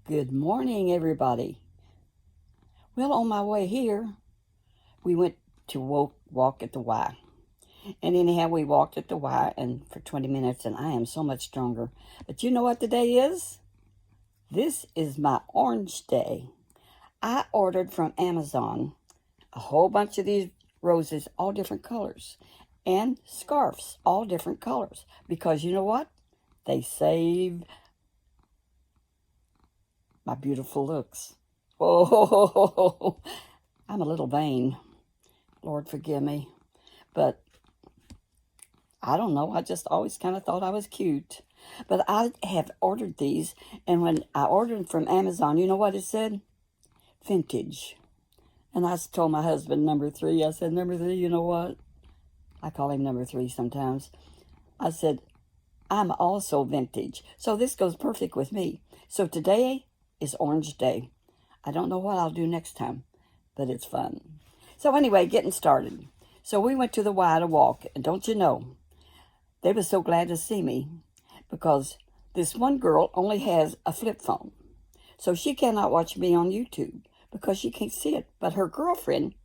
Good morning, everybody. Well, on my way here, we went to walk at the Y. And anyhow, we walked at the Y and for 20 minutes, and I am so much stronger. But you know what today is? This is my orange day. I ordered from Amazon a whole bunch of these roses, all different colors, and scarves, all different colors. Because you know what? They save my beautiful looks. Oh, I'm a little vain. Lord forgive me. But I don't know. I just always kind of thought I was cute. But I have ordered these, and when I ordered from Amazon, you know what it said? Vintage. And I told my husband, number 3, I said, number 3, you know what? I call him number 3 sometimes. I said, I'm also vintage. So this goes perfect with me. So today is Orange Day. I don't know what I'll do next time, but it's fun. So anyway, getting started. So we went to the Y to walk, and don't you know, they were so glad to see me because this one girl only has a flip phone. So she cannot watch me on YouTube because she can't see it. But her girlfriend,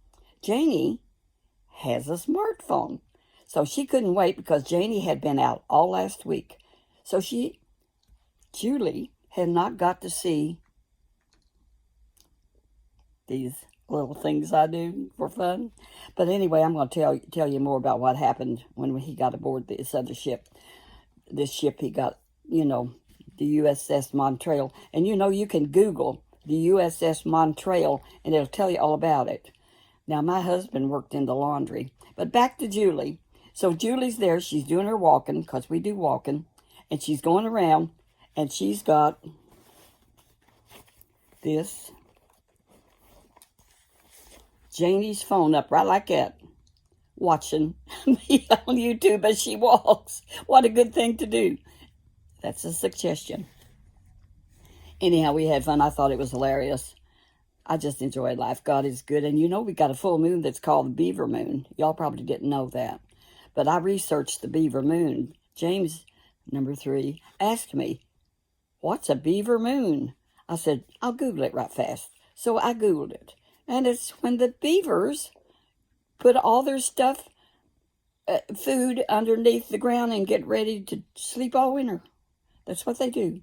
Janie, has a smartphone. So she couldn't wait because Janie had been out all last week. So Julie, had not got to see these little things I do for fun. But anyway, I'm going to tell you more about what happened when he got aboard this other ship. This ship he got, the USS Montreal. And you can Google the USS Montreal and it'll tell you all about it. Now, my husband worked in the laundry. But back to Julie. So Julie's there. She's doing her walking because we do walking. And she's going around and she's got this Janie's phone up right like that, watching me on YouTube as she walks. What a good thing to do. That's a suggestion. Anyhow, we had fun. I thought it was hilarious. I just enjoyed life. God is good. And we got a full moon that's called the Beaver Moon. Y'all probably didn't know that. But I researched the Beaver Moon. James, number 3, asked me, what's a Beaver Moon? I said, I'll Google it right fast. So I Googled it. And it's when the beavers put all their stuff, food underneath the ground and get ready to sleep all winter. That's what they do.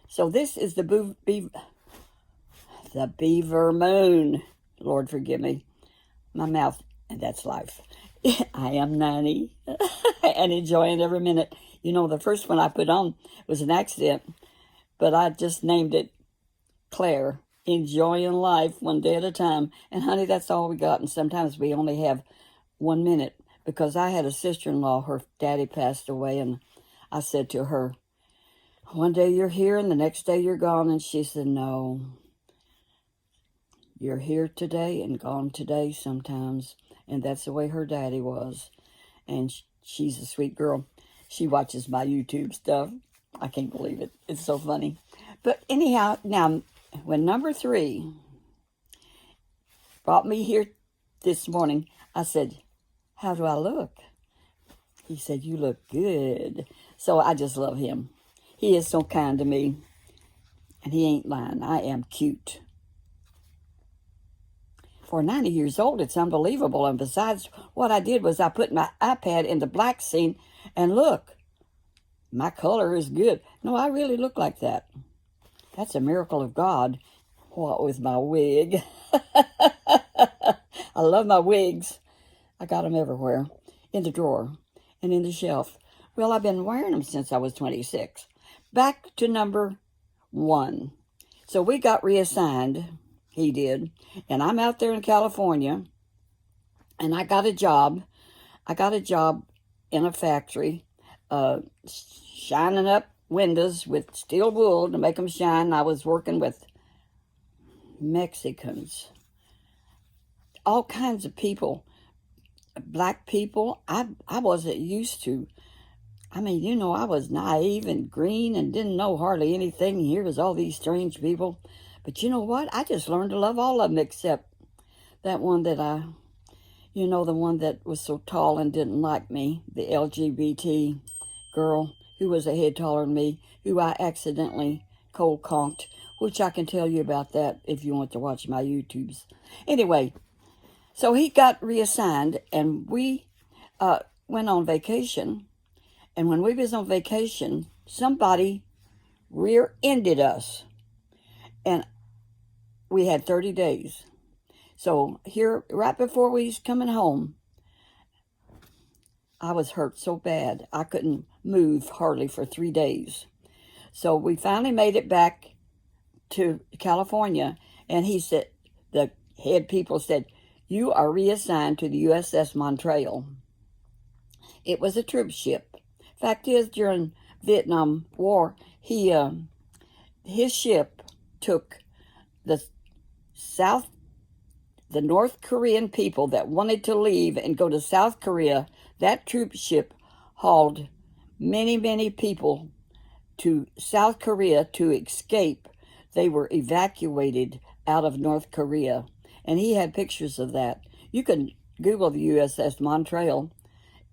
So this is the Beaver Moon. Lord forgive me. My mouth, and that's life. I am 90 and enjoying every minute. The first one I put on was an accident, but I just named it Claire. Enjoying life one day at a time. And honey, that's all we got. And sometimes we only have 1 minute because I had a sister-in-law, her daddy passed away. And I said to her, one day you're here and the next day you're gone. And she said, no, you're here today and gone today sometimes. And that's the way her daddy was. And she's a sweet girl. She watches my YouTube stuff. I can't believe it. It's so funny. But anyhow, now, when number 3 brought me here this morning, I said, how do I look? He said, you look good. So I just love him. He is so kind to me. And he ain't lying. I am cute. For 90 years old, it's unbelievable. And besides, what I did was I put my iPad in the black scene, and look, my color is good. No, I really look like that. That's a miracle of God. What with my wig? I love my wigs. I got them everywhere. In the drawer and in the shelf. Well, I've been wearing them since I was 26. Back to number 1. So we got reassigned. He did. And I'm out there in California. And I got a job. I got a job in a factory. Shining up windows with steel wool to make them shine. I was working with Mexicans, all kinds of people, black people. I wasn't used to. I was naive and green and didn't know hardly anything. Here was all these strange people. But you know what? I just learned to love all of them except that one that the one that was so tall and didn't like me, the LGBT girl who was a head taller than me, who I accidentally cold conked which I can tell you about that if you want to watch my YouTubes. Anyway, so he got reassigned, and we went on vacation. And when we was on vacation, somebody rear-ended us. And we had 30 days. So here, right before we was coming home, I was hurt so bad. I couldn't move hardly for 3 days. So we finally made it back to California. And he said, the head people said, you are reassigned to the USS Montreal. It was a troop ship. Fact is, during Vietnam War, his ship took the North Korean people that wanted to leave and go to South Korea. That troop ship hauled many, many people to South Korea to escape. They were evacuated out of North Korea. And he had pictures of that. You can Google the USS Montreal.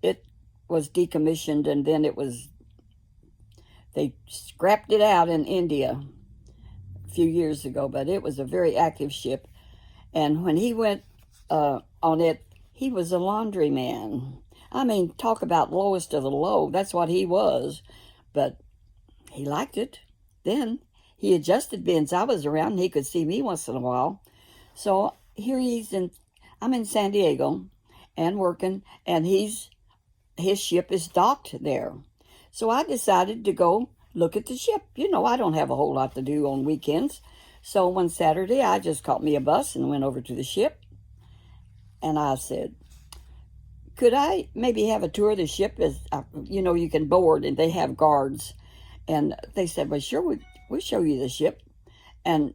It was decommissioned, and then they scrapped it out in India a few years ago, but it was a very active ship. And when he went on it, he was a laundryman. I mean, talk about lowest of the low. That's what he was. But he liked it. Then he adjusted being I was around, and he could see me once in a while. So here I'm in San Diego and working, and his ship is docked there. So I decided to go look at the ship. You know, I don't have a whole lot to do on weekends. So one Saturday, I just caught me a bus and went over to the ship. And I said, could I maybe have a tour of the ship? As you know, you can board, and they have guards. And they said, well, sure, we'll show you the ship. And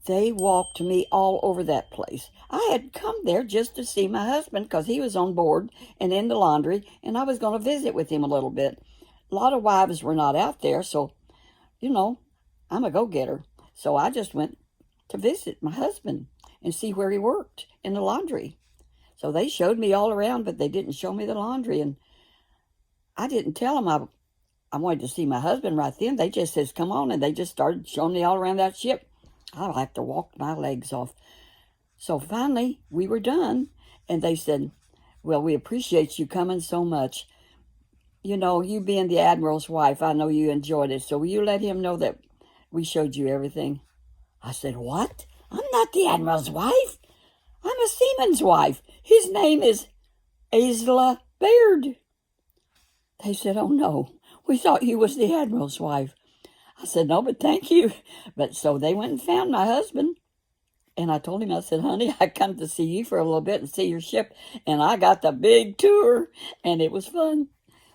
they walked me all over that place. I had come there just to see my husband because he was on board and in the laundry, and I was going to visit with him a little bit. A lot of wives were not out there, so, you know, I'm a go-getter. So I just went to visit my husband and see where he worked in the laundry. So they showed me all around, but they didn't show me the laundry. And I didn't tell them I wanted to see my husband right then. They just says, come on, and they just started showing me all around that ship. I like to walk my legs off. So finally, we were done, and they said, well, we appreciate you coming so much. You know, you being the Admiral's wife, I know you enjoyed it, so will you let him know that we showed you everything? I said, what? I'm not the Admiral's wife. I'm a seaman's wife. His name is Isla Baird. They said, oh, no, we thought you was the Admiral's wife. I said, no, but thank you. But so they went and found my husband. And I told him, I said, honey, I come to see you for a little bit and see your ship. And I got the big tour, and it was fun.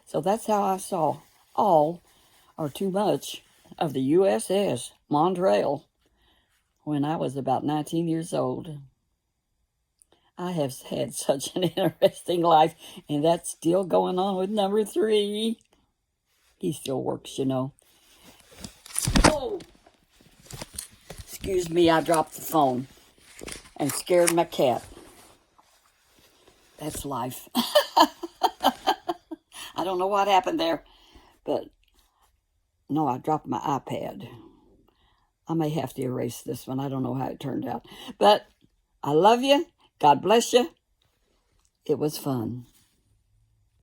So that's how I saw all, or too much, of the USS Montreal when I was about 19 years old. I have had such an interesting life, and that's still going on with number 3. He still works, you know. Oh, excuse me, I dropped the phone and scared my cat. That's life. I don't know what happened there, but no, I dropped my iPad. I may have to erase this one. I don't know how it turned out. But I love you. God bless you. It was fun.